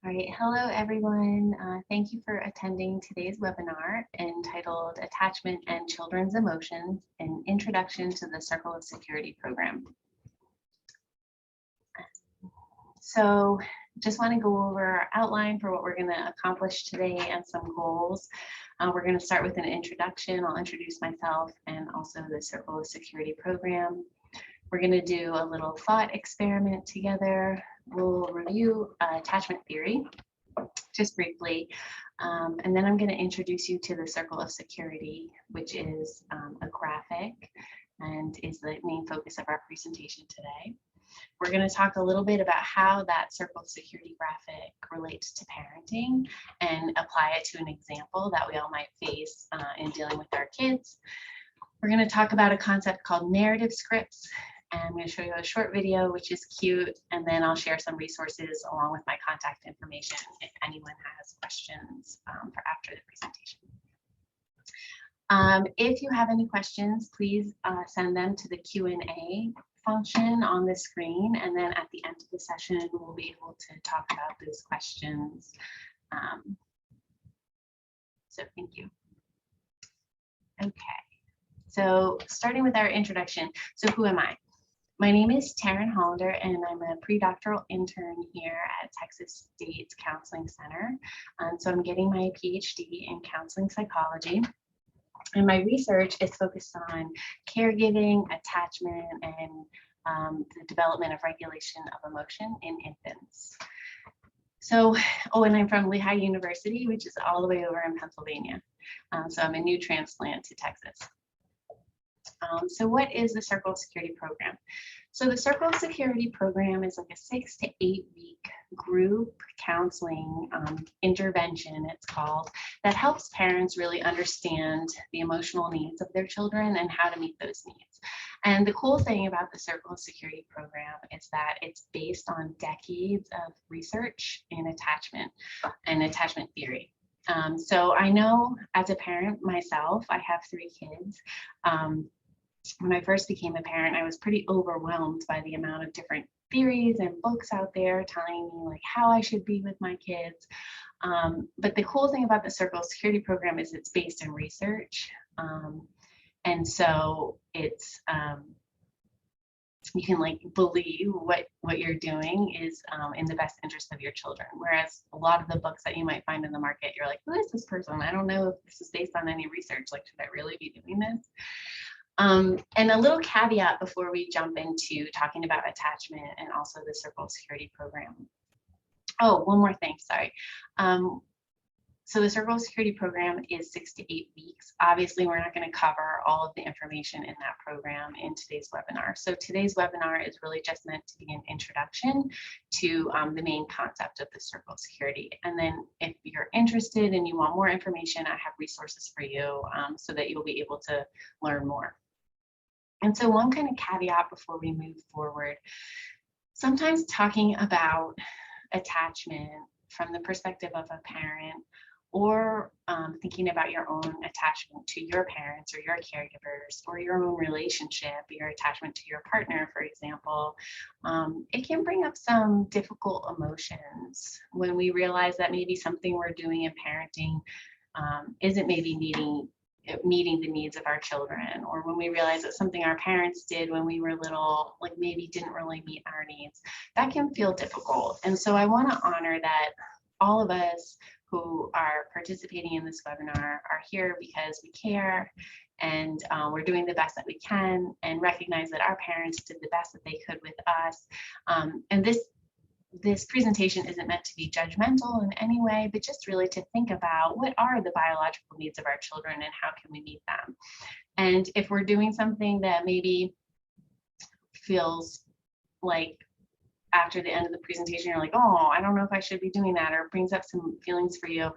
All right, hello everyone. Thank you for attending today's webinar entitled Attachment and Children's Emotions, an Introduction to the Circle of Security program. So just want to go over our outline for what we're going to accomplish today and some goals. We're going to start with an introduction. I'll introduce myself and also the Circle of Security program. We're going to do a little thought experiment together. We'll review attachment theory just briefly, and then I'm going to introduce you to the Circle of Security, which is a graphic and is the main focus of our presentation today. We're going to talk a little bit about how that Circle of Security graphic relates to parenting and apply it to an example that we all might face in dealing with our kids. We're going to talk about a concept called narrative scripts. And I'm going to show you a short video, which is cute, and then I'll share some resources along with my contact information if anyone has questions for after the presentation. If you have any questions, please send them to the Q&A function on the screen, and then at the end of the session, we'll be able to talk about those questions. So thank you. Okay, so starting with our introduction. So who am I? My name is Taryn Hollander, and I'm a pre-doctoral intern here at Texas State's Counseling Center. So I'm getting my PhD in counseling psychology. And my research is focused on caregiving, attachment, and the development of regulation of emotion in infants. So, and I'm from Lehigh University, which is all the way over in Pennsylvania. So I'm a new transplant to Texas. So what is the Circle of Security program? So the Circle of Security program is like a 6 to 8 week group counseling intervention, it's called, that helps parents really understand the emotional needs of their children and how to meet those needs. And the cool thing about the Circle of Security program is that it's based on decades of research in attachment and attachment theory. So I know as a parent myself, I have 3 kids. When I first became a parent, I was pretty overwhelmed by the amount of different theories and books out there telling me like how I should be with my kids. But the cool thing about the Circle of Security program is it's based in research. And so it's, you can like believe what you're doing is in the best interest of your children. Whereas a lot of the books that you might find in the market, you're like, who is this person? I don't know if this is based on any research. Like, should I really be doing this? And a little caveat before we jump into talking about attachment and also the Circle of Security program. Oh, one more thing, sorry. So the Circle of Security program is 6 to 8 weeks. Obviously, we're not going to cover all of the information in that program in today's webinar. So today's webinar is really just meant to be an introduction to the main concept of the Circle of Security. And then if you're interested and you want more information, I have resources for you so that you'll be able to learn more. And so one kind of caveat before we move forward, sometimes talking about attachment from the perspective of a parent or thinking about your own attachment to your parents or your caregivers or your own relationship, your attachment to your partner, for example, it can bring up some difficult emotions when we realize that maybe something we're doing in parenting isn't maybe meeting the needs of our children, or when we realize that something our parents did when we were little, like maybe didn't really meet our needs, that can feel difficult. And so I want to honor that all of us who are participating in this webinar are here because we care and we're doing the best that we can and recognize that our parents did the best that they could with us. And this presentation isn't meant to be judgmental in any way, but just really to think about what are the biological needs of our children and how can we meet them. And if we're doing something that maybe feels like after the end of the presentation, you're like, oh, I don't know if I should be doing that, or brings up some feelings for you,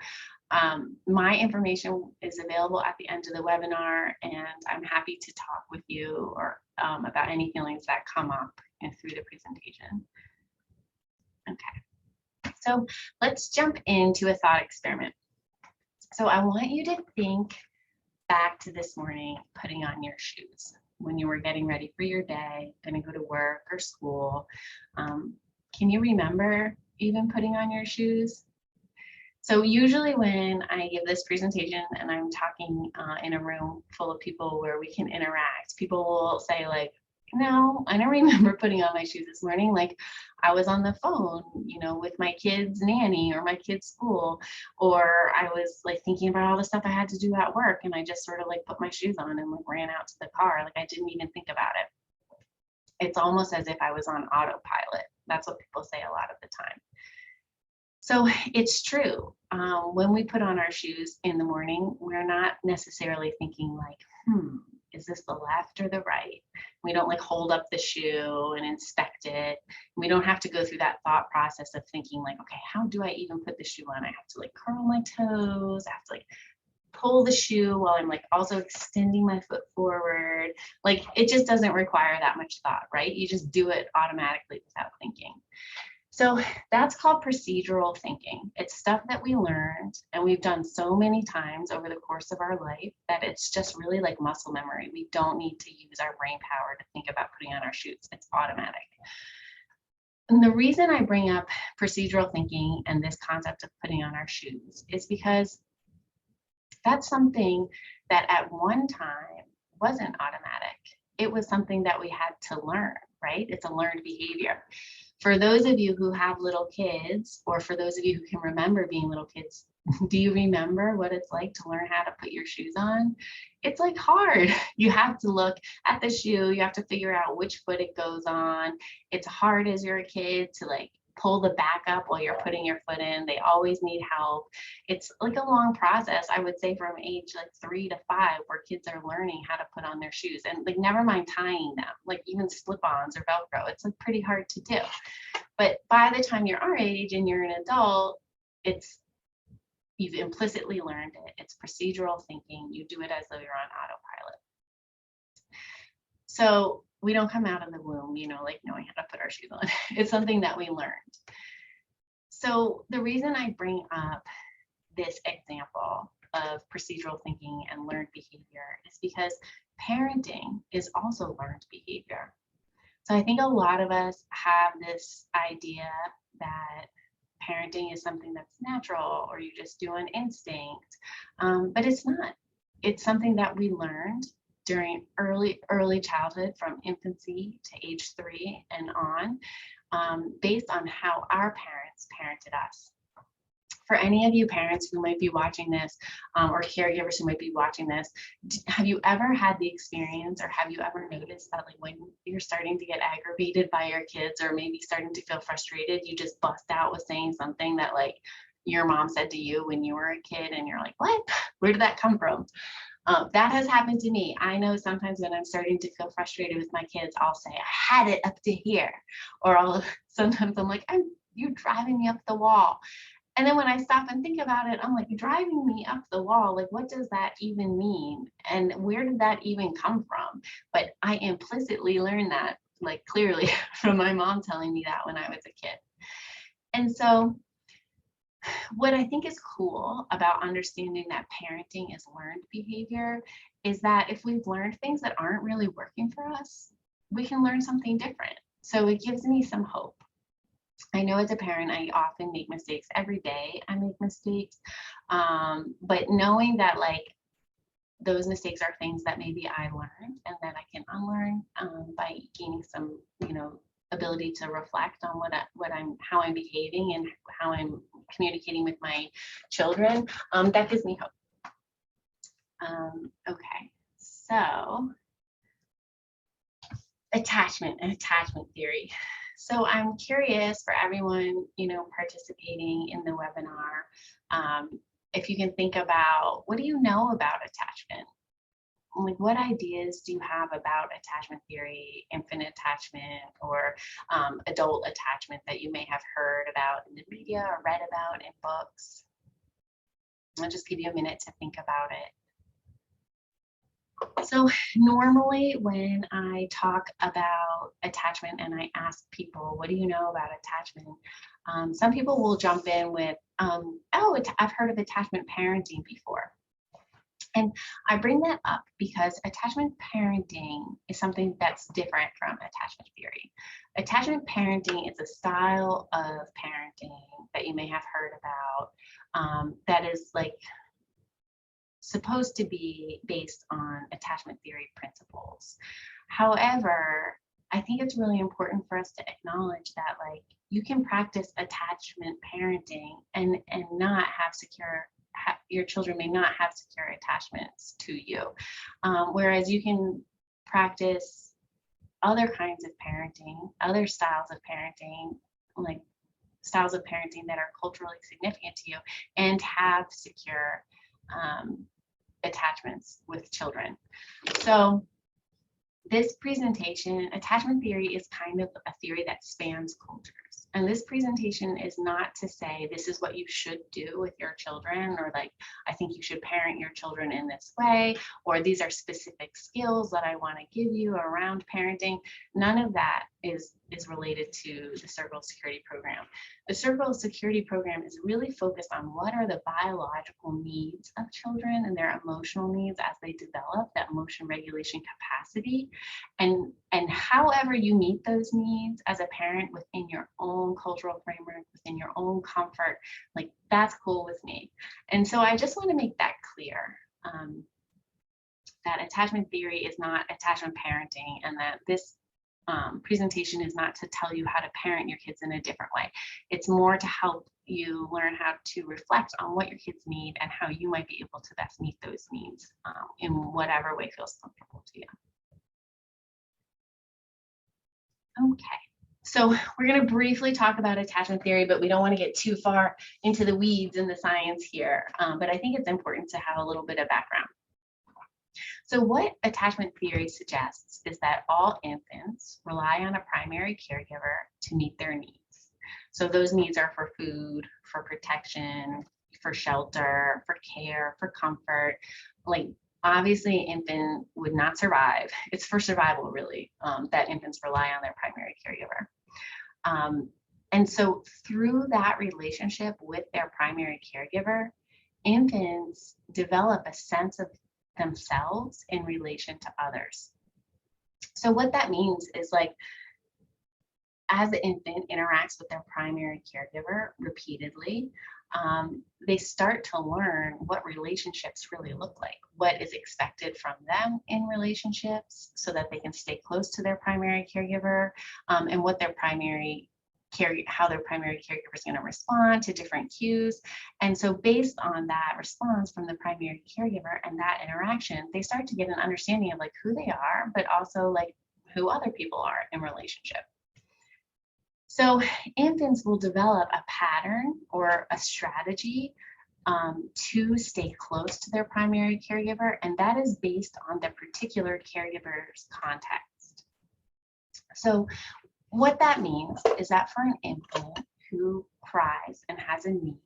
my information is available at the end of the webinar, and I'm happy to talk with you or about any feelings that come up through the presentation. Okay, so let's jump into a thought experiment. So I want you to think back to this morning, putting on your shoes when you were getting ready for your day, going to go to work or school. Can you remember even putting on your shoes? So usually when I give this presentation and I'm talking in a room full of people where we can interact, people will say like, no, I don't remember putting on my shoes this morning. Like I was on the phone, with my kid's nanny or my kid's school, or I was like thinking about all the stuff I had to do at work and I just sort of like put my shoes on and like ran out to the car. Like I didn't even think about it. It's almost as if I was on autopilot. That's what people say a lot of the time. So it's true. When we put on our shoes in the morning, we're not necessarily thinking like, is this the left or the right? We don't like hold up the shoe and inspect it. We don't have to go through that thought process of thinking like, okay, how do I even put the shoe on? I have to like curl my toes. I have to like pull the shoe while I'm like also extending my foot forward. Like it just doesn't require that much thought, right? You just do it automatically without thinking. So that's called procedural thinking. It's stuff that we learned and we've done so many times over the course of our life that it's just really like muscle memory. We don't need to use our brain power to think about putting on our shoes. It's automatic. And the reason I bring up procedural thinking and this concept of putting on our shoes is because that's something that at one time wasn't automatic. It was something that we had to learn, right? It's a learned behavior. For those of you who have little kids, or for those of you who can remember being little kids, do you remember what it's like to learn how to put your shoes on? It's like hard. You have to look at the shoe. You have to figure out which foot it goes on. It's hard as you're a kid to like pull the back up while you're putting your foot in. They always need help. It's like a long process, I would say, from age like 3 to 5, where kids are learning how to put on their shoes, and like never mind tying them, like even slip-ons or Velcro. It's like pretty hard to do. But by the time you're our age and you're an adult, you've implicitly learned it. It's procedural thinking. You do it as though you're on autopilot. So we don't come out of the womb, like knowing how to put our shoes on. It's something that we learned. So the reason I bring up this example of procedural thinking and learned behavior is because parenting is also learned behavior. So I think a lot of us have this idea that parenting is something that's natural or you just do an instinct, but it's not. It's something that we learned during early childhood, from infancy to age 3 and on, based on how our parents parented us. For any of you parents who might be watching this, or caregivers who might be watching this, have you ever had the experience, or have you ever noticed that like when you're starting to get aggravated by your kids, or maybe starting to feel frustrated, you just bust out with saying something that like your mom said to you when you were a kid, and you're like, what? Where did that come from? That has happened to me. I know sometimes when I'm starting to feel frustrated with my kids, I'll say, I had it up to here. Or sometimes I'm like, you're driving me up the wall. And then when I stop and think about it, I'm like, driving me up the wall, like, what does that even mean? And where did that even come from? But I implicitly learned that, like, clearly from my mom telling me that when I was a kid. And so what I think is cool about understanding that parenting is learned behavior is that if we've learned things that aren't really working for us, we can learn something different. So it gives me some hope. I know as a parent, I often make mistakes. Every day I make mistakes. But knowing that like those mistakes are things that maybe I learned and that I can unlearn by gaining some, ability to reflect on how I'm behaving and how I'm communicating with my children, that gives me hope. Okay, so attachment theory. So I'm curious for everyone, participating in the webinar, if you can think about, what do you know about attachment? Like, what ideas do you have about attachment theory, infant attachment, or adult attachment that you may have heard about in the media or read about in books? I'll just give you a minute to think about it. So normally when I talk about attachment and I ask people, what do you know about attachment? Some people will jump in with, I've heard of attachment parenting before. And I bring that up because attachment parenting is something that's different from attachment theory. Attachment parenting is a style of parenting parenting that you may have heard about, that is like supposed to be based on attachment theory principles. However, I think it's really important for us to acknowledge that like you can practice attachment parenting and not have your children may not have secure attachments to you. Whereas you can practice other kinds of parenting, other styles of parenting, like styles of parenting that are culturally significant to you and have secure attachments with children. So this presentation, attachment theory, is kind of a theory that spans cultures. And this presentation is not to say this is what you should do with your children, or like, I think you should parent your children in this way, or these are specific skills that I want to give you around parenting. None of that is related to the Circle of Security program. The Circle of Security program is really focused on what are the biological needs of children and their emotional needs as they develop that emotion regulation capacity. And however you meet those needs as a parent within your own cultural framework, within your own comfort, like that's cool with me. And so I just want to make that clear, that attachment theory is not attachment parenting, and that this presentation is not to tell you how to parent your kids in a different way. It's more to help you learn how to reflect on what your kids need and how you might be able to best meet those needs in whatever way feels comfortable to you. Okay, so we're going to briefly talk about attachment theory, but we don't want to get too far into the weeds in the science here. But I think it's important to have a little bit of background. So what attachment theory suggests is that all infants rely on a primary caregiver to meet their needs. So those needs are for food, for protection, for shelter, for care, for comfort. Like obviously an infant would not survive. It's for survival really, that infants rely on their primary caregiver. And so through that relationship with their primary caregiver, infants develop a sense of themselves in relation to others. So what that means is like, as the infant interacts with their primary caregiver repeatedly, they start to learn what relationships really look like, what is expected from them in relationships so that they can stay close to their primary caregiver, and what their how their primary caregiver is going to respond to different cues. And so based on that response from the primary caregiver and that interaction, they start to get an understanding of like who they are, but also like who other people are in relationship. So infants will develop a pattern or a strategy to stay close to their primary caregiver, and that is based on the particular caregiver's context. So what that means is that for an infant who cries and has a need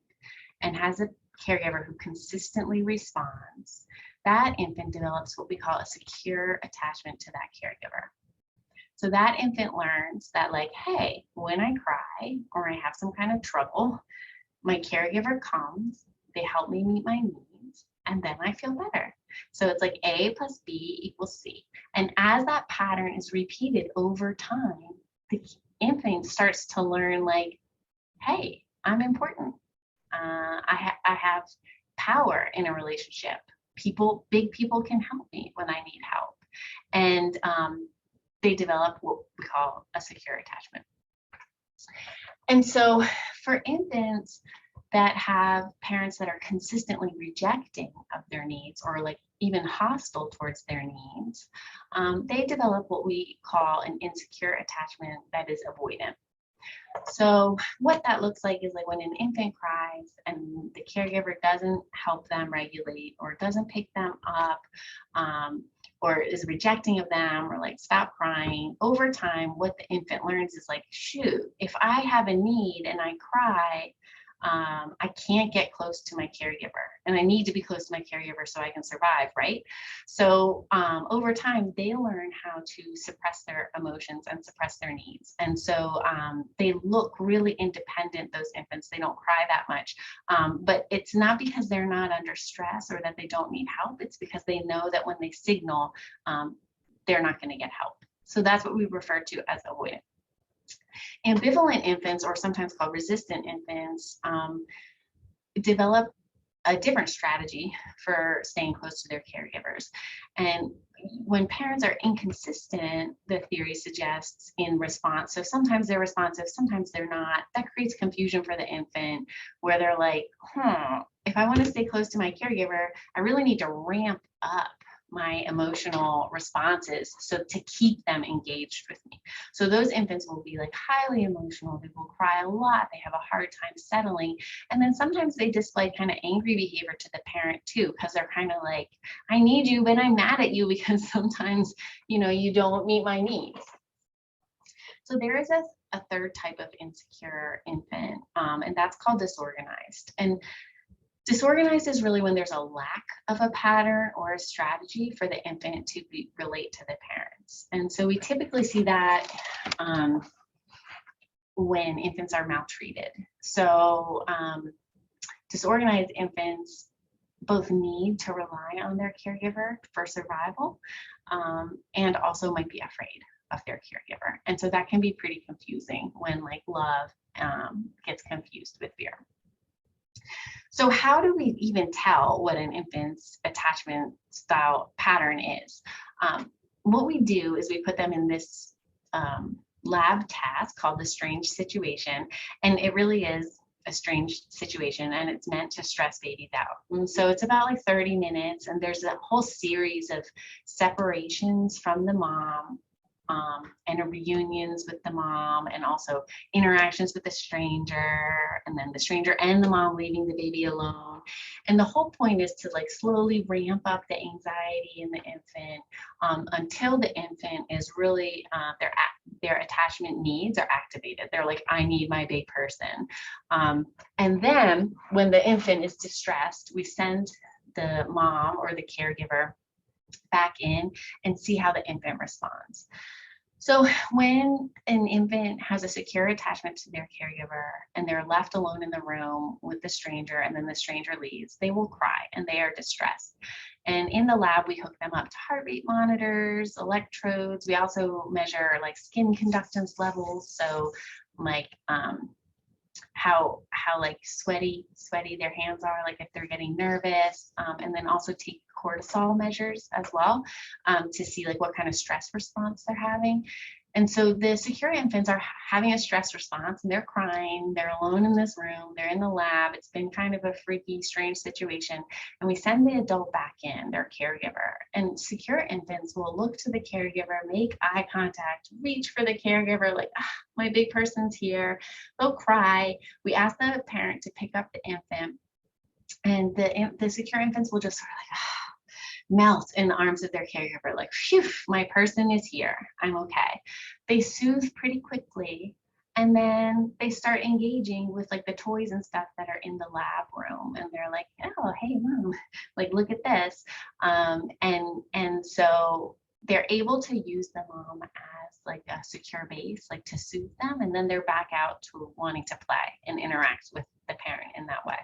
and has a caregiver who consistently responds, that infant develops what we call a secure attachment to that caregiver. So that infant learns that like, hey, when I cry or I have some kind of trouble, my caregiver comes, they help me meet my needs, and then I feel better. So it's like A plus B equals C. And as that pattern is repeated over time, the infant starts to learn like, hey, I'm important. I have power in a relationship. Big people can help me when I need help. And they develop what we call a secure attachment. And so for infants that have parents that are consistently rejecting of their needs or like even hostile towards their needs, they develop what we call an insecure attachment that is avoidant. So what that looks like is like when an infant cries and the caregiver doesn't help them regulate or doesn't pick them up, or is rejecting of them or like stop crying, over time what the infant learns is like, shoot, if I have a need and I cry, I can't get close to my caregiver, and I need to be close to my caregiver so I can survive, right? So over time, they learn how to suppress their emotions and suppress their needs. And so they look really independent, those infants. They don't cry that much, but it's not because they're not under stress or that they don't need help. It's because they know that when they signal, they're not going to get help. So that's what we refer to as avoidant. Ambivalent infants, or sometimes called resistant infants, develop a different strategy for staying close to their caregivers. And when parents are inconsistent, the theory suggests in response, so sometimes they're responsive, sometimes they're not, that creates confusion for the infant, where they're like, if I want to stay close to my caregiver, I really need to ramp up my emotional responses so to keep them engaged with me. So those infants will be like highly emotional, they will cry a lot, they have a hard time settling, and then sometimes they display kind of angry behavior to the parent too, because they're kind of like, I need you, but I'm mad at you because sometimes, you know, you don't meet my needs. So there is a third type of insecure infant, and that's called disorganized. And disorganized is really when there's a lack of a pattern or a strategy for the infant to relate to the parents. And so we typically see that when infants are maltreated. So disorganized infants both need to rely on their caregiver for survival, and also might be afraid of their caregiver. And so that can be pretty confusing when like love gets confused with fear. So how do we even tell what an infant's attachment style pattern is? What we do is we put them in this lab task called the strange situation, and it really is a strange situation, and it's meant to stress babies out. And so it's about like 30 minutes, and there's a whole series of separations from the mom, and reunions with the mom, and also interactions with the stranger, and then the stranger and the mom leaving the baby alone. And the whole point is to like slowly ramp up the anxiety in the infant until the infant is really, their attachment needs are activated. They're like, I need my big person. And then when the infant is distressed, we send the mom or the caregiver back in and see how the infant responds. So when an infant has a secure attachment to their caregiver and they're left alone in the room with the stranger, and then the stranger leaves, they will cry and they are distressed. And in the lab, we hook them up to heart rate monitors, electrodes. We also measure like skin conductance levels. So like how like sweaty their hands are, like if they're getting nervous, and then also take cortisol measures as well, to see like what kind of stress response they're having. And so the secure infants are having a stress response and they're crying, they're alone in this room, they're in the lab, it's been kind of a freaky, strange situation. And we send the adult back in, their caregiver. And secure infants will look to the caregiver, make eye contact, reach for the caregiver, like, my big person's here. They'll cry. We ask the parent to pick up the infant, and the secure infants will just sort of like, melt in the arms of their caregiver, like, phew, my person is here, I'm okay. They soothe pretty quickly, and then they start engaging with like the toys and stuff that are in the lab room, and they're like, oh, hey mom, like look at this, and so they're able to use the mom as like a secure base, like to soothe them, and then they're back out to wanting to play and interact with the parent in that way.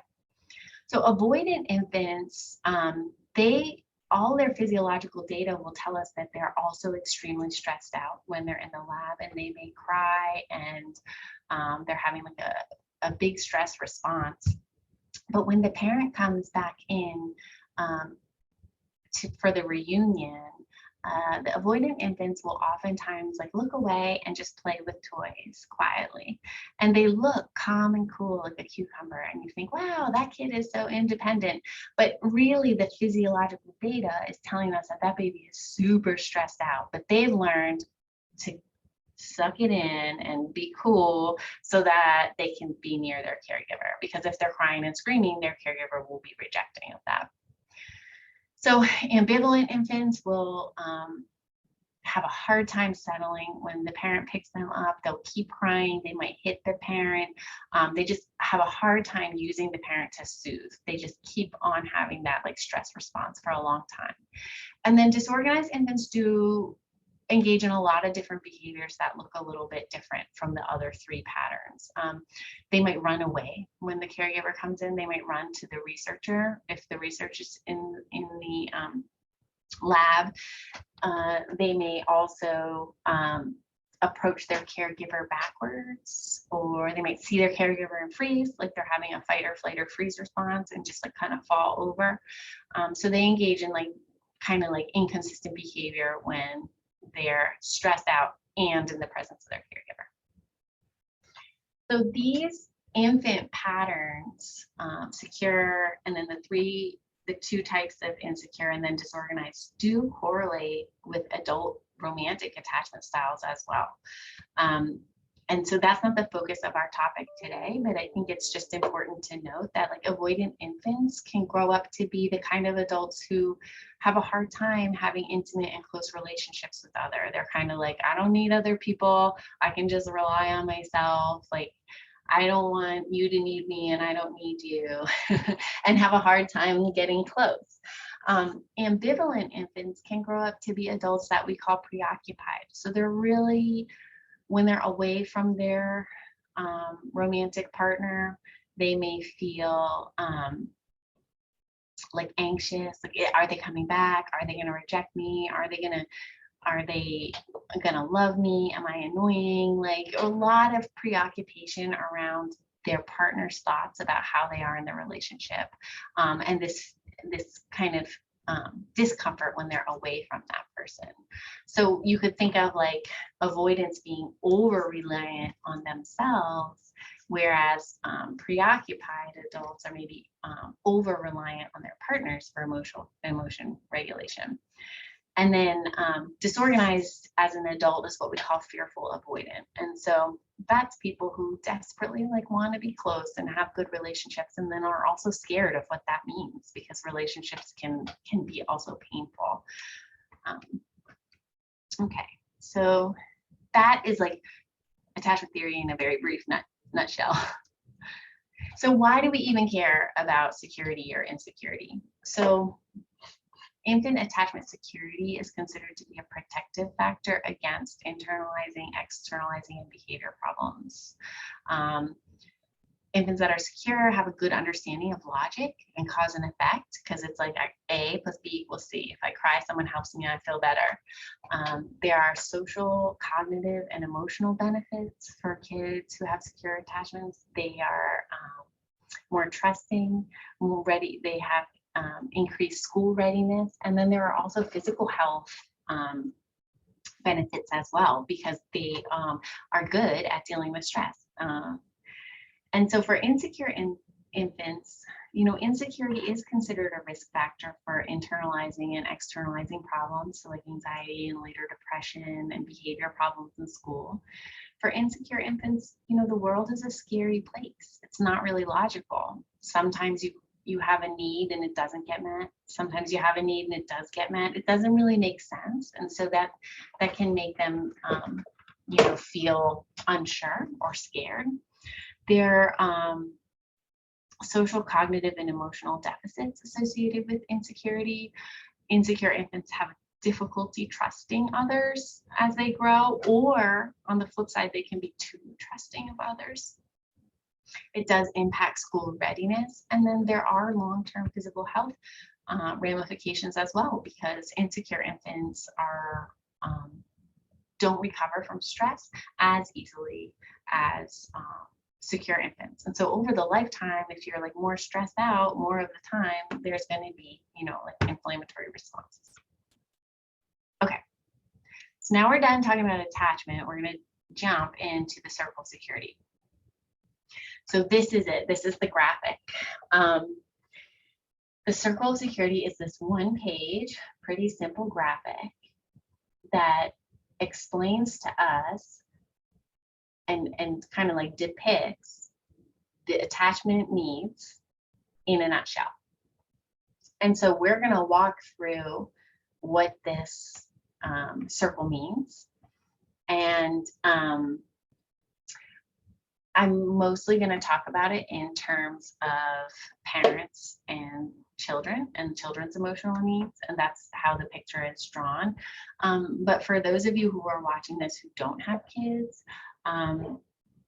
So avoidant infants, all their physiological data will tell us that they're also extremely stressed out when they're in the lab, and they may cry, and they're having like a big stress response. But when the parent comes back in for the reunion, the avoidant infants will oftentimes like look away and just play with toys quietly. And they look calm and cool like a cucumber. And you think, wow, that kid is so independent. But really the physiological data is telling us that that baby is super stressed out, but they've learned to suck it in and be cool so that they can be near their caregiver. Because if they're crying and screaming, their caregiver will be rejecting of that. So ambivalent infants will have a hard time settling. When the parent picks them up, they'll keep crying, they might hit the parent. They just have a hard time using the parent to soothe. They just keep on having that like stress response for a long time. And then disorganized infants do engage in a lot of different behaviors that look a little bit different from the other three patterns. They might run away when the caregiver comes in. They might run to the researcher if the research is in the lab. They may also approach their caregiver backwards, or they might see their caregiver and freeze, like they're having a fight or flight or freeze response, and just like kind of fall over. So they engage in like kind of like inconsistent behavior when they're stressed out and in the presence of their caregiver. So these infant patterns, secure, and then the two types of insecure and then disorganized, do correlate with adult romantic attachment styles as well. And so that's not the focus of our topic today, but I think it's just important to note that like avoidant infants can grow up to be the kind of adults who have a hard time having intimate and close relationships with others. They're kind of like, I don't need other people. I can just rely on myself. Like, I don't want you to need me and I don't need you, and have a hard time getting close. Ambivalent infants can grow up to be adults that we call preoccupied. So they're really, when they're away from their romantic partner, they may feel like anxious. Like, are they coming back? Are they going to reject me? Are they gonna love me? Am I annoying? Like, a lot of preoccupation around their partner's thoughts about how they are in the relationship, and this kind of discomfort when they're away from that person. So you could think of like avoidance being over reliant on themselves, whereas preoccupied adults are maybe over reliant on their partners for emotion regulation. And then disorganized as an adult is what we call fearful avoidant. And so that's people who desperately like want to be close and have good relationships, and then are also scared of what that means, because relationships can be also painful. Okay, so that is like attachment theory in a very brief nutshell. So why do we even care about security or insecurity? So infant attachment security is considered to be a protective factor against internalizing, externalizing, and behavior problems. Infants that are secure have a good understanding of logic and cause and effect, because it's like A plus B equals C. If I cry, someone helps me, I feel better. There are social, cognitive, and emotional benefits for kids who have secure attachments. They are more trusting, more ready. They have increased school readiness, and then there are also physical health benefits as well, because they are good at dealing with stress. And so for insecure infants, you know, insecurity is considered a risk factor for internalizing and externalizing problems, so like anxiety and later depression and behavior problems in school. For insecure infants, you know, the world is a scary place. It's not really logical. Sometimes you have a need and it doesn't get met. Sometimes you have a need and it does get met. It doesn't really make sense. And so that can make them, you know, feel unsure or scared. Their social, cognitive, and emotional deficits associated with insecurity. Insecure infants have difficulty trusting others as they grow, or on the flip side, they can be too trusting of others. It does impact school readiness, and then there are long-term physical health ramifications as well, because insecure infants are don't recover from stress as easily as secure infants. And so over the lifetime, if you're like more stressed out more of the time, there's going to be, you know, like inflammatory responses. Okay, so now we're done talking about attachment. We're going to jump into the circle of security. So this is it. This is the graphic. The circle of security is this one page, pretty simple graphic that explains to us and kind of like depicts the attachment needs in a nutshell. And so we're going to walk through what this circle means. And I'm mostly going to talk about it in terms of parents and children and children's emotional needs, and that's how the picture is drawn. But for those of you who are watching this who don't have kids,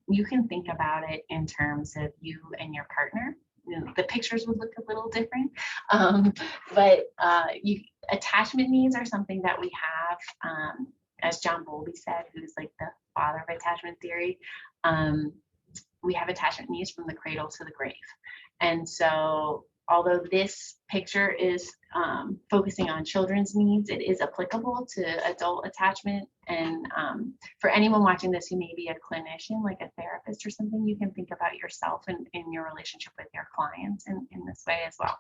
you can think about it in terms of you and your partner. You know, the pictures would look a little different, but attachment needs are something that we have as John Bowlby said, who's like the father of attachment theory, we have attachment needs from the cradle to the grave. And so although this picture is focusing on children's needs, it is applicable to adult attachment. And for anyone watching this who may be a clinician, like a therapist or something, you can think about yourself and in your relationship with your clients in this way as well.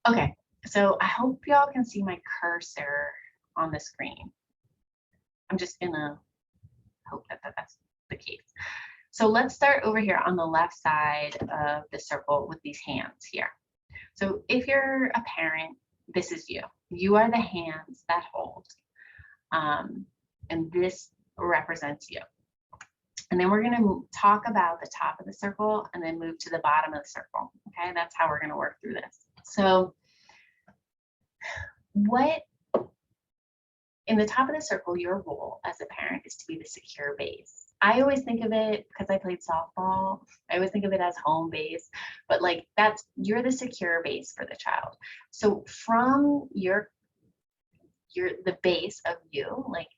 Okay, so I hope y'all can see my cursor on the screen. I'm just gonna hope that that's the case. So let's start over here on the left side of the circle with these hands here. So if you're a parent, this is you. You are the hands that hold. And this represents you. And then we're going to talk about the top of the circle and then move to the bottom of the circle. Okay, that's how we're going to work through this. So in the top of the circle, your role as a parent is to be the secure base. I always think of it, because I played softball, I always think of it as home base, but like you're the secure base for the child. So from the base of you, like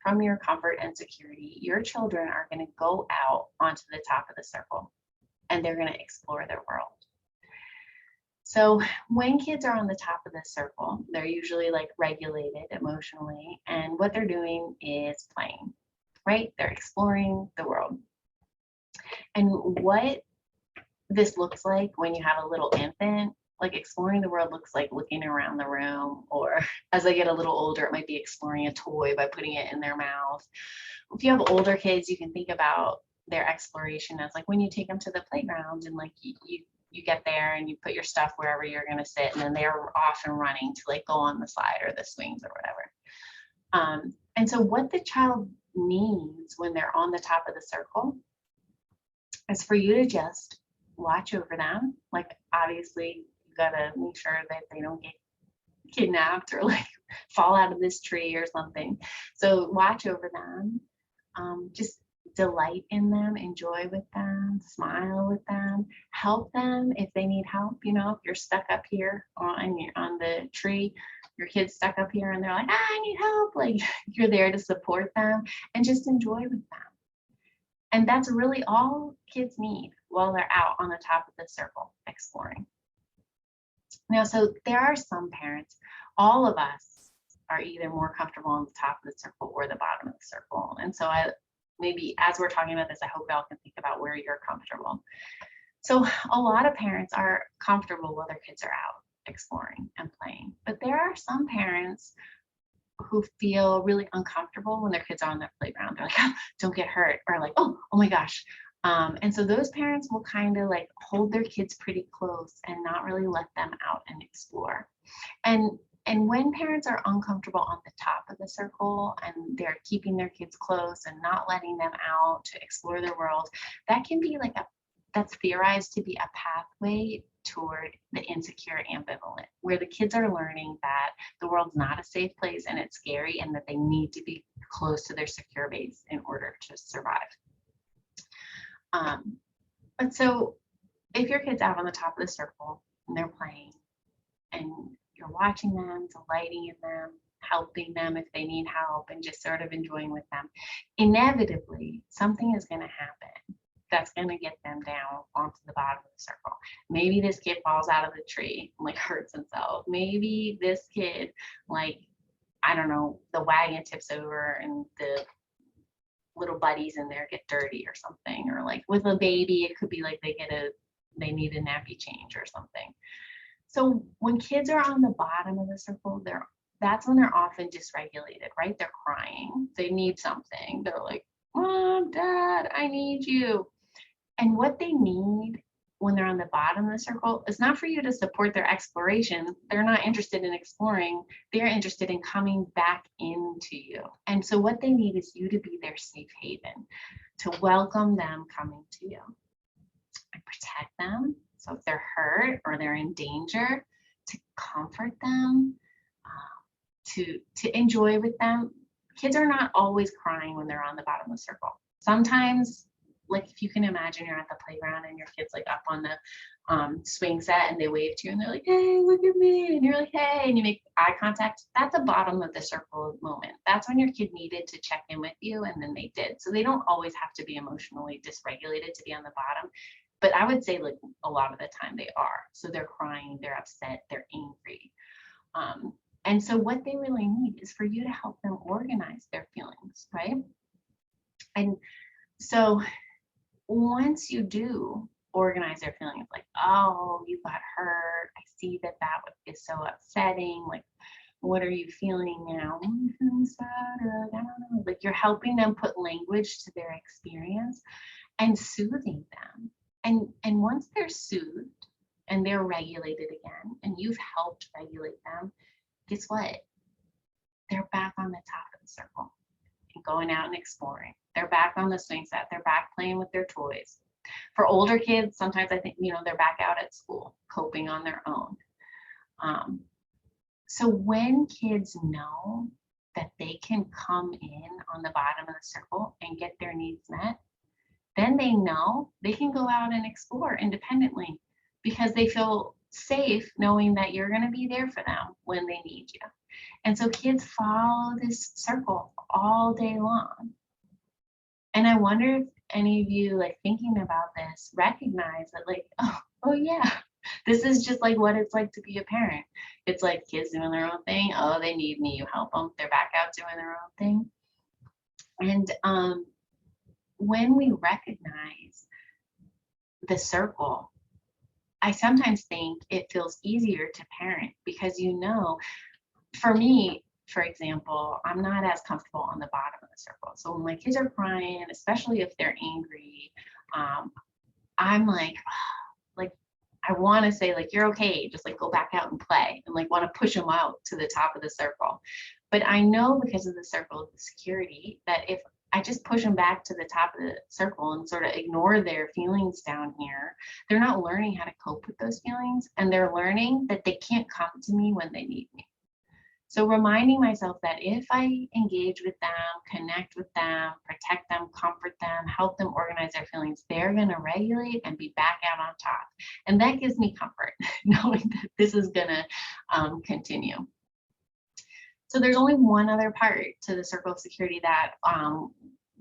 from your comfort and security, your children are going to go out onto the top of the circle and they're going to explore their world. So when kids are on the top of the circle, they're usually like regulated emotionally, and what they're doing is playing, right? They're exploring the world. And what this looks like when you have a little infant, like exploring the world looks like looking around the room, or as they get a little older, it might be exploring a toy by putting it in their mouth. If you have older kids, you can think about their exploration as like when you take them to the playground and like you get there and you put your stuff wherever you're going to sit, and then they're off and running to like go on the slide or the swings or whatever. And so what the child needs when they're on the top of the circle is for you to just watch over them. Like obviously you got to make sure that they don't get kidnapped or like fall out of this tree or something. So watch over them, just delight in them, enjoy with them, smile with them, help them if they need help. You know, if you're stuck up here on the tree, your kid's stuck up here and they're like, I need help, like you're there to support them and just enjoy with them. And that's really all kids need while they're out on the top of the circle exploring. Now, so there are some parents, all of us are either more comfortable on the top of the circle or the bottom of the circle. And so maybe as we're talking about this, I hope y'all can think about where you're comfortable. So a lot of parents are comfortable while their kids are out exploring and playing, but there are some parents who feel really uncomfortable when their kids are on their playground. They're like, oh, don't get hurt, or like, oh my gosh. And so those parents will kind of like hold their kids pretty close and not really let them out and explore. And when parents are uncomfortable on the top of the circle and they're keeping their kids close and not letting them out to explore their world, that can be like that's theorized to be a pathway toward the insecure ambivalent, where the kids are learning that the world's not a safe place and it's scary and that they need to be close to their secure base in order to survive. But so if your kid's out on the top of the circle and they're playing and you're watching them, delighting in them, helping them if they need help, and just sort of enjoying with them, inevitably something is going to happen that's going to get them down onto the bottom of the circle. Maybe this kid falls out of the tree and like hurts himself. Maybe this kid, like, I don't know, the wagon tips over and the little buddies in there get dirty or something, or like with a baby, it could be like they need a nappy change or something. So when kids are on the bottom of the circle, that's when they're often dysregulated, right? They're crying, they need something. They're like, Mom, Dad, I need you. And what they need when they're on the bottom of the circle is not for you to support their exploration. They're not interested in exploring. They're interested in coming back into you. And so what they need is you to be their safe haven, to welcome them coming to you and protect them. So if they're hurt or they're in danger, to comfort them, to enjoy with them. Kids are not always crying when they're on the bottom of the circle. Sometimes like if you can imagine you're at the playground and your kid's like up on the swing set and they wave to you and they're like, hey, look at me. And you're like, hey, and you make eye contact. That's the bottom of the circle moment. That's when your kid needed to check in with you, and then they did. So they don't always have to be emotionally dysregulated to be on the bottom. But I would say like a lot of the time they are. So they're crying, they're upset, they're angry. And so what they really need is for you to help them organize their feelings, right? And so once you do organize their feelings, like, oh, you got hurt, I see that that is so upsetting, like, what are you feeling now? I'm feeling sad, or I don't know. Like, you're helping them put language to their experience and soothing them. And once they're soothed and they're regulated again, and you've helped regulate them, guess what? They're back on the top of the circle and going out and exploring. They're back on the swing set. They're back playing with their toys. For older kids, sometimes I think, they're back out at school, coping on their own. So when kids know that they can come in on the bottom of the circle and get their needs met, then they know they can go out and explore independently because they feel safe knowing that you're going to be there for them when they need you. And so kids follow this circle all day long. And I wonder if any of you, like, thinking about this, recognize that, like, oh yeah, this is just like what it's like to be a parent. It's like kids doing their own thing. Oh, they need me, you help them. They're back out doing their own thing. And when we recognize the circle, I sometimes think it feels easier to parent because, for me, for example, I'm not as comfortable on the bottom of the circle. So when my kids are crying, especially if they're angry, I'm like, I want to say, like, you're okay, just like go back out and play, and like want to push them out to the top of the circle. But I know because of the circle of security that if I just push them back to the top of the circle and sort of ignore their feelings down here, they're not learning how to cope with those feelings, and they're learning that they can't come to me when they need me. So reminding myself that if I engage with them, connect with them, protect them, comfort them, help them organize their feelings, they're going to regulate and be back out on top. And that gives me comfort, knowing that this is going to continue. So there's only one other part to the circle of security that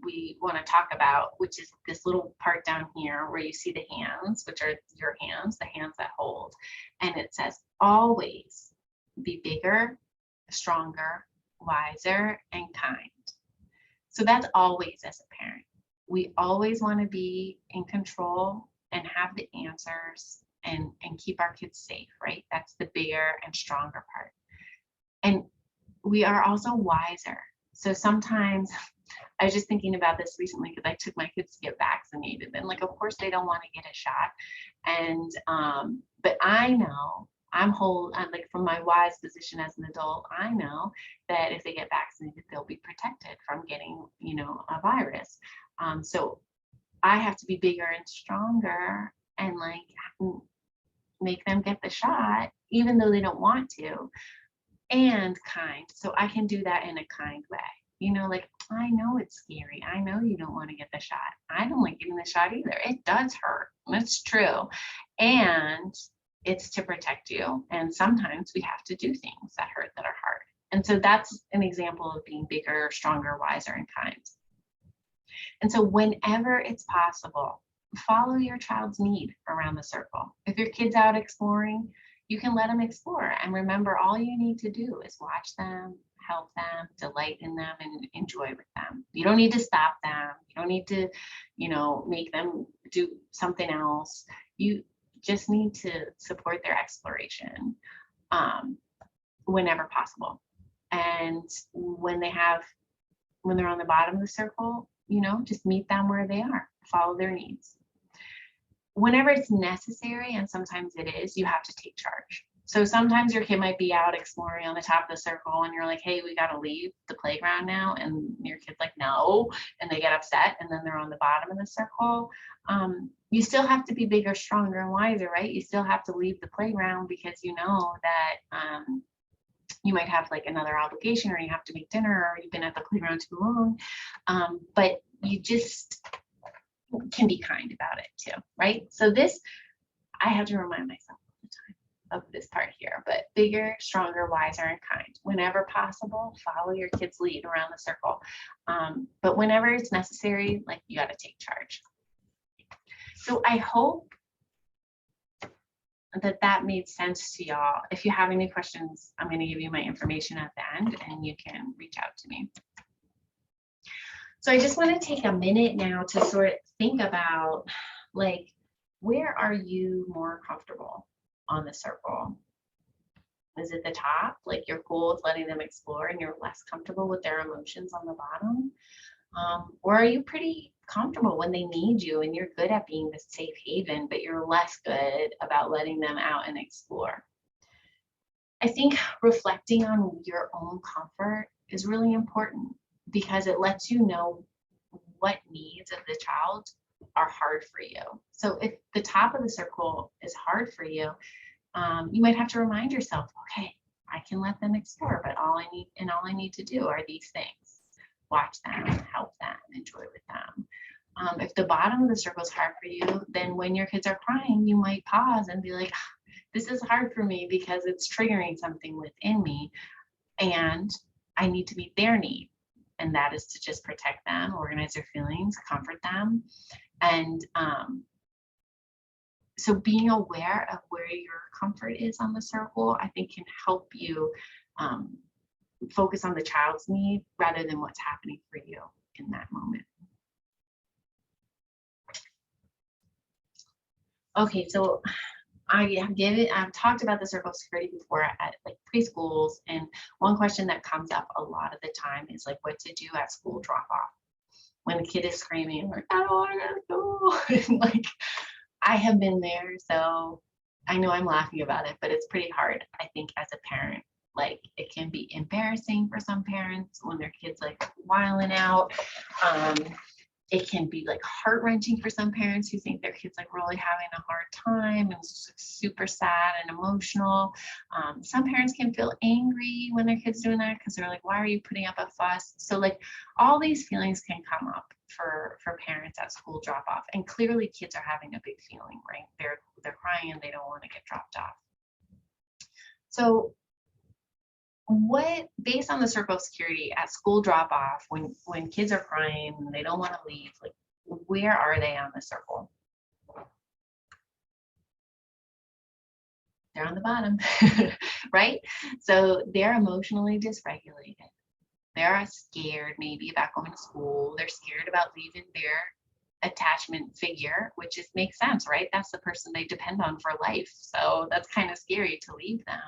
we want to talk about, which is this little part down here where you see the hands, which are your hands, the hands that hold. And it says, always be bigger, stronger, wiser, and kind. So that's always as a parent. We always want to be in control and have the answers and keep our kids safe, right? That's the bigger and stronger part. And we are also wiser. So sometimes I was just thinking about this recently because I took my kids to get vaccinated, and like, of course they don't want to get a shot. And but I know I'm like, from my wise position as an adult, I know that if they get vaccinated, they'll be protected from getting, a virus. So I have to be bigger and stronger and like make them get the shot, even though they don't want to, and kind. So I can do that in a kind way. Like, I know it's scary. I know you don't want to get the shot. I don't like getting the shot either. It does hurt. That's true. And it's to protect you. And sometimes we have to do things that hurt, that are hard. And so that's an example of being bigger, stronger, wiser, and kind. And so whenever it's possible, follow your child's need around the circle. If your kid's out exploring, you can let them explore. And remember, all you need to do is watch them, help them, delight in them, and enjoy with them. You don't need to stop them. You don't need to, make them do something else. You just need to support their exploration whenever possible. And when they're on the bottom of the circle, just meet them where they are, follow their needs. Whenever it's necessary, and sometimes it is, you have to take charge. So sometimes your kid might be out exploring on the top of the circle and you're like, hey, we got to leave the playground now. And your kid's like, no, and they get upset, and then they're on the bottom of the circle. You still have to be bigger, stronger, and wiser, right? You still have to leave the playground because you know that you might have like another obligation, or you have to make dinner, or you've been at the playground too long. But can be kind about it too, right? So this, I have to remind myself all the time of this part here, but bigger, stronger, wiser, and kind. Whenever possible, follow your kid's lead around the circle. But whenever it's necessary, like, you got to take charge. So I hope that made sense to y'all. If you have any questions, I'm going to give you my information at the end and you can reach out to me. So I just want to take a minute now to sort of think about, like, where are you more comfortable on the circle? Is it the top, like you're cool with letting them explore and you're less comfortable with their emotions on the bottom? Or are you pretty comfortable when they need you and you're good at being the safe haven, but you're less good about letting them out and explore? I think reflecting on your own comfort is really important because it lets you know what needs of the child are hard for you. So if the top of the circle is hard for you, you might have to remind yourself, okay, I can let them explore, but all I need to do are these things: watch them, help them, enjoy with them. If the bottom of the circle is hard for you, then when your kids are crying, you might pause and be like, this is hard for me because it's triggering something within me and I need to meet their need. And that is to just protect them, organize their feelings, comfort them. And so being aware of where your comfort is on the circle, I think, can help you focus on the child's need rather than what's happening for you in that moment. Okay, so I've talked about the circle of security before at like preschools, and one question that comes up a lot of the time is like what to do at school drop off when the kid is screaming like, I don't want to go. And like, I have been there, so I know I'm laughing about it, but it's pretty hard, I think, as a parent. Like, it can be embarrassing for some parents when their kids like wilding out. It can be like heart-wrenching for some parents who think their kids like really having a hard time and super sad and emotional. Some parents can feel angry when their kids doing that because they're like, why are you putting up a fuss? So like all these feelings can come up for parents at school drop off, and clearly kids are having a big feeling, right? They're crying and they don't want to get dropped off. So based on the circle of security at school drop off, when kids are crying and they don't want to leave, like, where are they on the circle? They're on the bottom, right? So they're emotionally dysregulated. They're scared maybe about going to school. They're scared about leaving their attachment figure, which makes sense, right? That's the person they depend on for life. So that's kind of scary to leave them.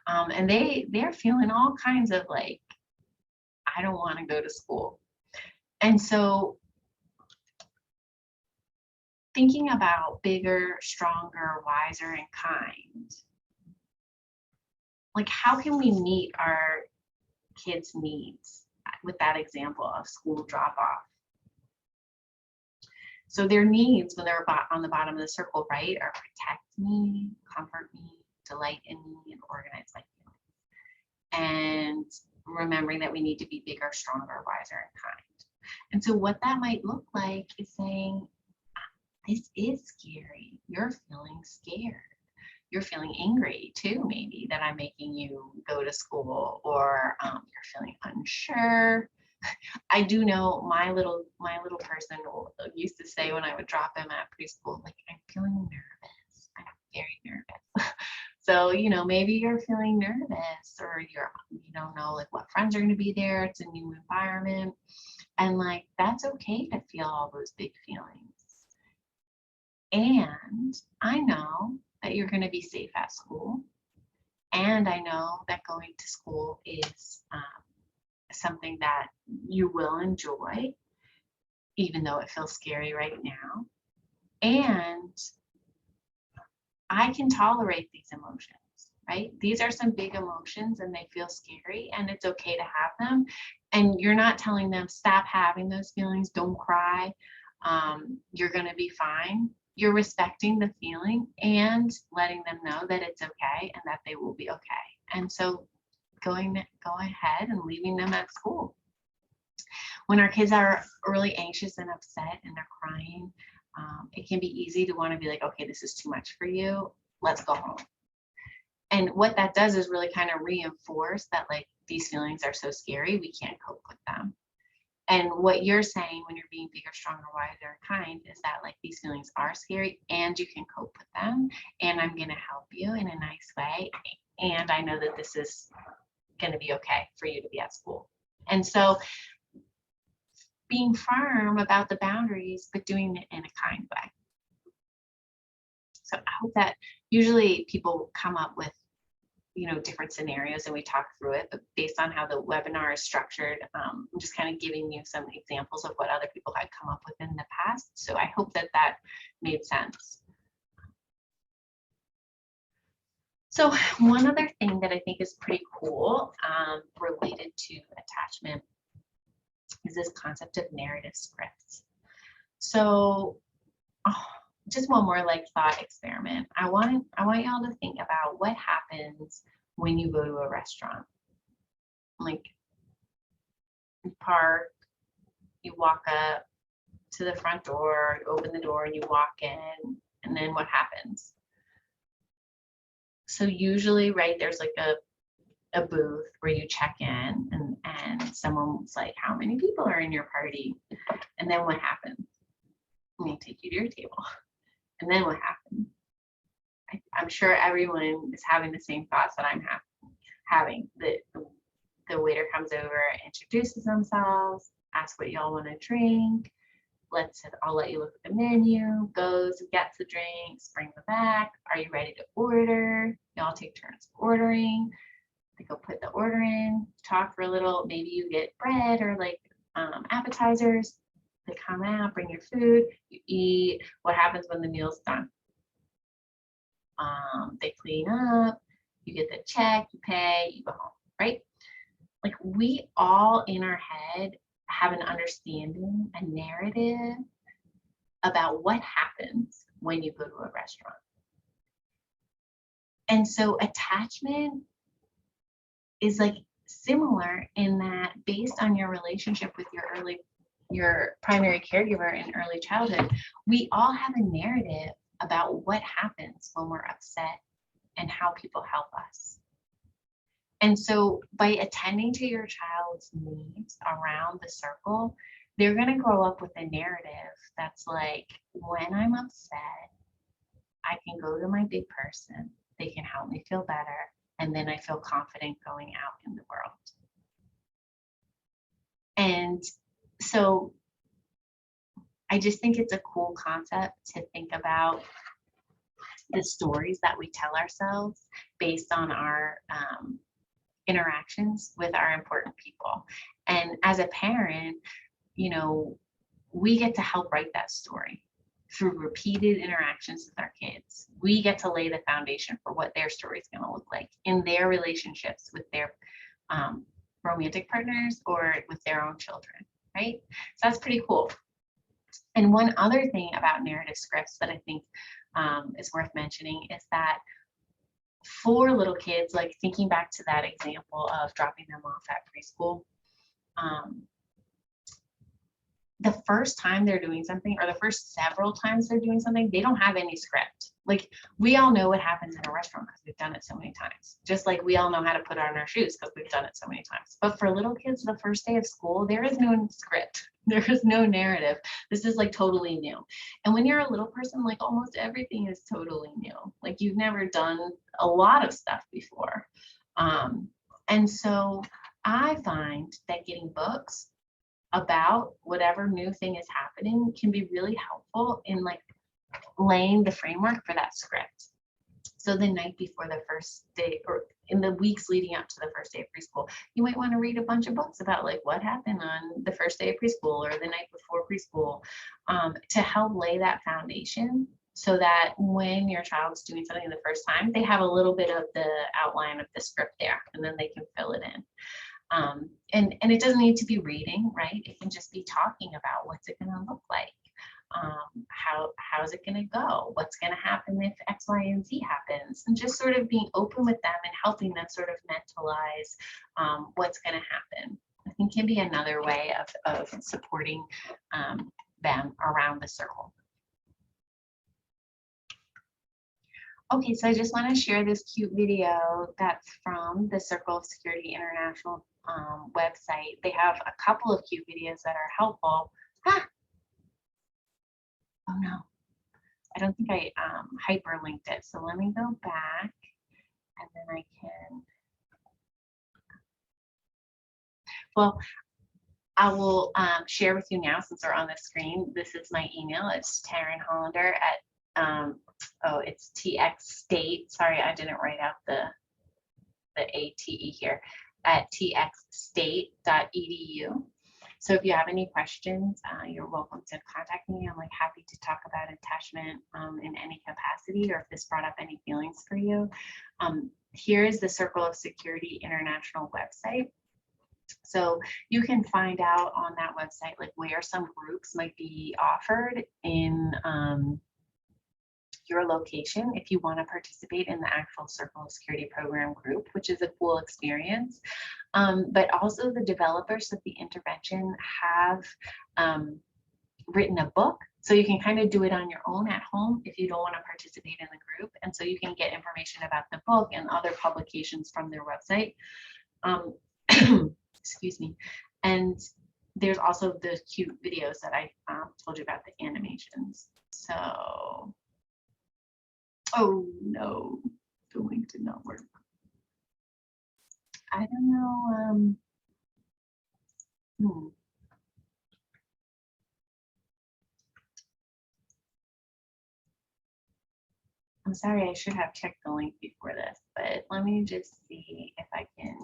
And they're feeling all kinds of like, I don't want to go to school. And so thinking about bigger, stronger, wiser, and kind, like, how can we meet our kids' needs with that example of school drop off? So their needs when they're on the bottom of the circle, right, are protect me, comfort me, delight in me, and organize my feelings. And remembering that we need to be bigger, stronger, wiser, and kind. And so what that might look like is saying, this is scary. You're feeling scared. You're feeling angry too, maybe, that I'm making you go to school, or you're feeling unsure. I do know my little person used to say when I would drop him at preschool, like, I'm feeling nervous. I'm very nervous. So, maybe you're feeling nervous, or you don't know like what friends are going to be there. It's a new environment. And like, that's okay to feel all those big feelings. And I know that you're going to be safe at school. And I know that going to school is something that you will enjoy, even though it feels scary right now. And I can tolerate these emotions, right? These are some big emotions and they feel scary, and it's okay to have them. And you're not telling them, stop having those feelings, don't cry, you're going to be fine. You're respecting the feeling and letting them know that it's okay and that they will be okay. And so going ahead and leaving them at school. When our kids are really anxious and upset and they're crying, it can be easy to want to be like, okay, this is too much for you. Let's go home. And what that does is really kind of reinforce that like these feelings are so scary, we can't cope with them. And what you're saying when you're being bigger, stronger, wiser, kind is that like these feelings are scary and you can cope with them. And I'm going to help you in a nice way. And I know that this is going to be okay for you to be at school. And so being firm about the boundaries, but doing it in a kind way. So I hope that usually people come up with, different scenarios and we talk through it, but based on how the webinar is structured, I'm just kind of giving you some examples of what other people had come up with in the past. So I hope that that made sense. So one other thing that I think is pretty cool related to attachment is this concept of narrative scripts. So just one more like thought experiment. I want y'all to think about what happens when you go to a restaurant. Like you park, you walk up to the front door, you open the door and you walk in, and then what happens? So usually, right, there's like a booth where you check in and someone's like, how many people are in your party? And then what happens? They take you to your table. And then what happens? I'm sure everyone is having the same thoughts that I'm having. The waiter comes over, introduces themselves, asks what y'all want to drink. I'll let you look at the menu, goes, gets the drinks, brings them back. Are you ready to order? Y'all take turns ordering. They go put the order in, talk for a little. Maybe you get bread or like appetizers. They come out, bring your food, you eat. What happens when the meal's done? They clean up, you get the check, you pay, you go home, right? Like we all in our head have an understanding, a narrative about what happens when you go to a restaurant. And so attachment is like similar in that based on your relationship with your primary caregiver in early childhood, we all have a narrative about what happens when we're upset and how people help us. And so by attending to your child's needs around the circle, they're going to grow up with a narrative that's like, when I'm upset, I can go to my big person, they can help me feel better, and then I feel confident going out in the world. And so I just think it's a cool concept to think about the stories that we tell ourselves based on our interactions with our important people. And as a parent, we get to help write that story through repeated interactions with our kids. We get to lay the foundation for what their story is going to look like in their relationships with their romantic partners or with their own children, right? So that's pretty cool. And one other thing about narrative scripts that I think is worth mentioning is that for little kids, like thinking back to that example of dropping them off at preschool, the first time they're doing something or the first several times they're doing something, they don't have any script. Like we all know what happens in a restaurant because we've done it so many times. Just like we all know how to put on our shoes because we've done it so many times. But for little kids, the first day of school, there is no script. There is no narrative. This is like totally new. And when you're a little person, like almost everything is totally new. Like you've never done a lot of stuff before. And so I find that getting books about whatever new thing is happening can be really helpful in like laying the framework for that script. So the night before the first day or in the weeks leading up to the first day of preschool, you might want to read a bunch of books about like what happened on the first day of preschool or the night before preschool to help lay that foundation so that when your child's doing something the first time, they have a little bit of the outline of the script there and then they can fill it in. And it doesn't need to be reading, right? It can just be talking about what's it going to look like. How's it going to go? What's going to happen if X, Y, and Z happens? And just sort of being open with them and helping them sort of mentalize what's going to happen. I think can be another way of supporting them around the circle. Okay, so I just want to share this cute video that's from the Circle of Security International website. They have a couple of cute videos that are helpful. Ah! Oh no, I don't think I hyperlinked it. So let me go back and then I can, well, I will share with you now since we're on the screen. This is my email. It's Taryn Hollander at, oh, it's TX State. Sorry, I didn't write out the ATE here, at txstate.edu. So if you have any questions, you're welcome to contact me. I'm like happy to talk about attachment in any capacity, or if this brought up any feelings for you. Here is the Circle of Security International website. So you can find out on that website like where some groups might be offered in your location if you want to participate in the actual Circle of Security program group, which is a cool experience. But also the developers of the intervention have written a book, so you can kind of do it on your own at home if you don't want to participate in the group. And so you can get information about the book and other publications from their website. Excuse me. And there's also the cute videos that I told you about, the animations. So, oh no, the link did not work. I don't know. I'm sorry, I should have checked the link before this, but let me just see if I can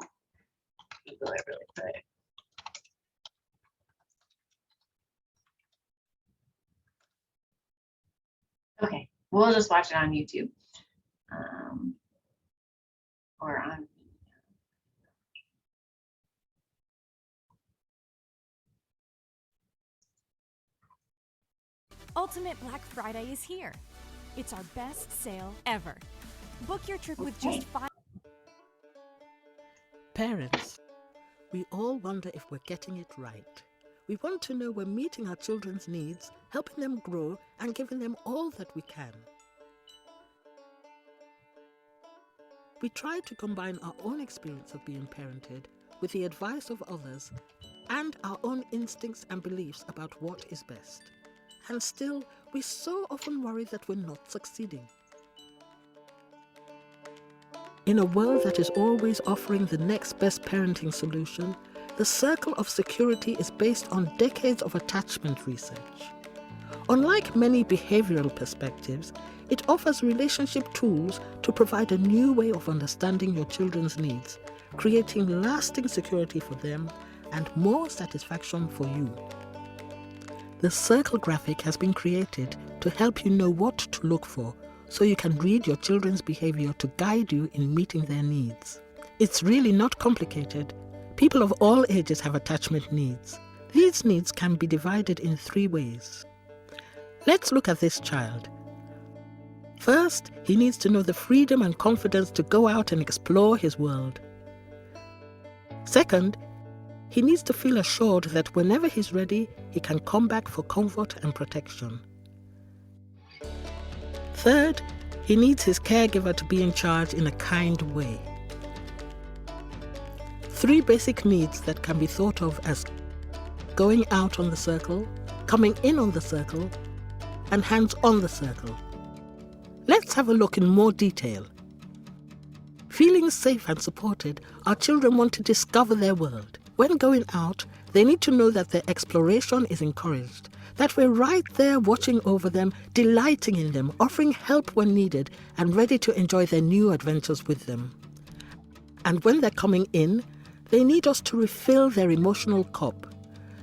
Google it really quick. Okay, we'll just watch it on YouTube or on. Ultimate Black Friday is here. It's our best sale ever. Book your trip with just $5. Parents, we all wonder if we're getting it right. We want to know we're meeting our children's needs, helping them grow, and giving them all that we can. We try to combine our own experience of being parented with the advice of others and our own instincts and beliefs about what is best. And still, we so often worry that we're not succeeding. In a world that is always offering the next best parenting solution, the Circle of Security is based on decades of attachment research. Unlike many behavioral perspectives, it offers relationship tools to provide a new way of understanding your children's needs, creating lasting security for them and more satisfaction for you. The circle graphic has been created to help you know what to look for, so you can read your children's behavior to guide you in meeting their needs. It's really not complicated. People of all ages have attachment needs. These needs can be divided in 3 ways. Let's look at this child. First, he needs to know the freedom and confidence to go out and explore his world. Second, he needs to feel assured that whenever he's ready, he can come back for comfort and protection. Third, he needs his caregiver to be in charge in a kind way. 3 basic needs that can be thought of as going out on the circle, coming in on the circle, and hands on the circle. Let's have a look in more detail. Feeling safe and supported, our children want to discover their world. When going out, they need to know that their exploration is encouraged, that we're right there watching over them, delighting in them, offering help when needed, and ready to enjoy their new adventures with them. And when they're coming in, they need us to refill their emotional cup.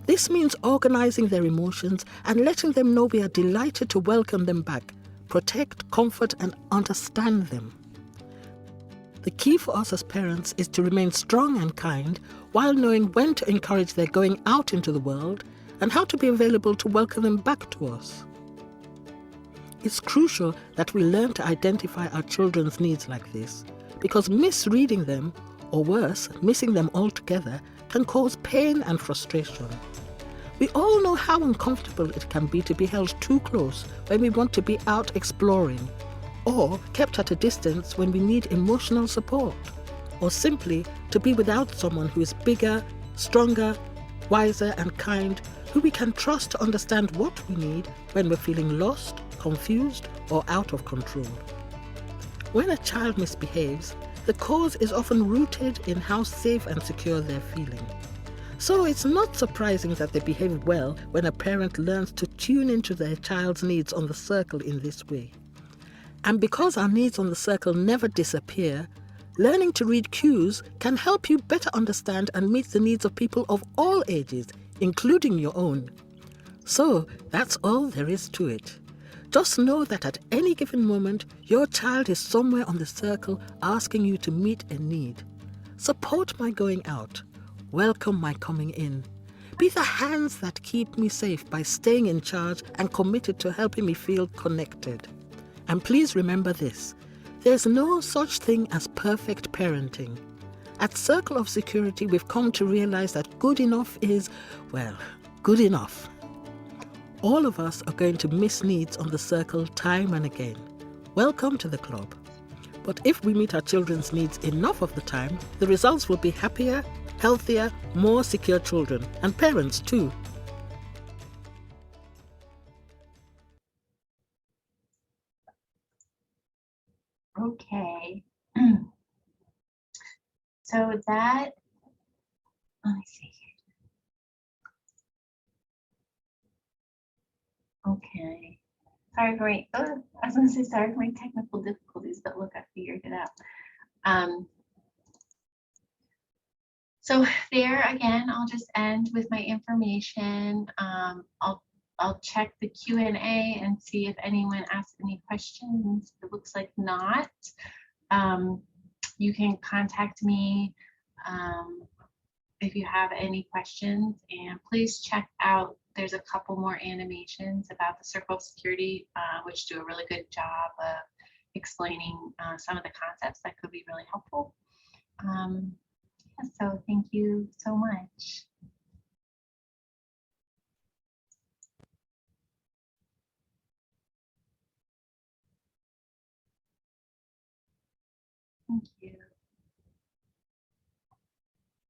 This means organizing their emotions and letting them know we are delighted to welcome them back, protect, comfort, and understand them. The key for us as parents is to remain strong and kind while knowing when to encourage their going out into the world and how to be available to welcome them back to us. It's crucial that we learn to identify our children's needs like this, because misreading them, or worse, missing them altogether, can cause pain and frustration. We all know how uncomfortable it can be to be held too close when we want to be out exploring, or kept at a distance when we need emotional support, or simply to be without someone who is bigger, stronger, wiser and kind, who we can trust to understand what we need when we're feeling lost, confused or out of control. When a child misbehaves, the cause is often rooted in how safe and secure they're feeling. So it's not surprising that they behave well when a parent learns to tune into their child's needs on the circle in this way. And because our needs on the circle never disappear, learning to read cues can help you better understand and meet the needs of people of all ages, including your own. So that's all there is to it. Just know that at any given moment, your child is somewhere on the circle asking you to meet a need. Support my going out. Welcome my coming in. Be the hands that keep me safe by staying in charge and committed to helping me feel connected. And please remember this, there's no such thing as perfect parenting. At Circle of Security, we've come to realize that good enough is, well, good enough. All of us are going to miss needs on the circle time and again. Welcome to the club. But if we meet our children's needs enough of the time, the results will be happier, healthier, more secure children, and parents too. Okay. So that, let me see. Okay. Sorry for my, I was gonna say sorry for my technical difficulties, but look, I figured it out. So there again, I'll just end with my information. I'll check the Q&A and see if anyone asked any questions. It looks like not. You can contact me if you have any questions, and please check out, there's a couple more animations about the Circle of Security, which do a really good job of explaining some of the concepts that could be really helpful. So thank you so much. Thank you.